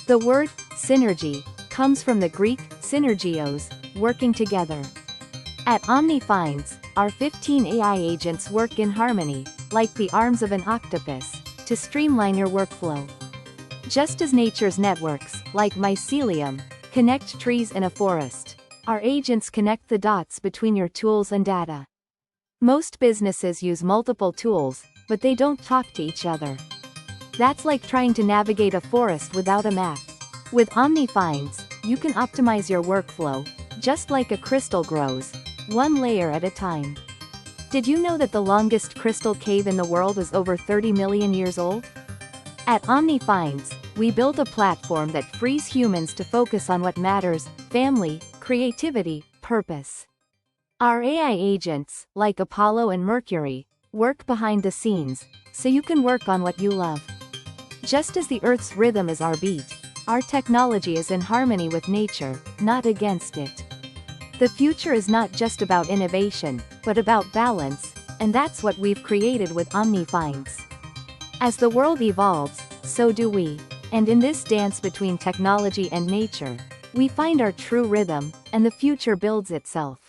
The word synergy comes from the Greek synergios, working together. At OmniFINDS, our 15 AI agents work in harmony, like the arms of an octopus, to streamline your workflow. Just as nature's networks, like mycelium, connect trees in a forest, our agents connect the dots between your tools and data. Most businesses use multiple tools, but they don't talk to each other. That's like trying to navigate a forest without a map. With OmniFINDS, you can optimize your workflow, just like a crystal grows, one layer at a time. Did you know that the longest crystal cave in the world is over 30 million years old? At OmniFINDS, we built a platform that frees humans to focus on what matters: family, creativity, purpose. Our AI agents, like Apollo and Mercury, work behind the scenes, so you can work on what you love. Just as the Earth's rhythm is our beat, our technology is in harmony with nature, not against it. The future is not just about innovation, but about balance, and that's what we've created with OmniFINDS. As the world evolves, so do we. And in this dance between technology and nature, we find our true rhythm, and the future builds itself.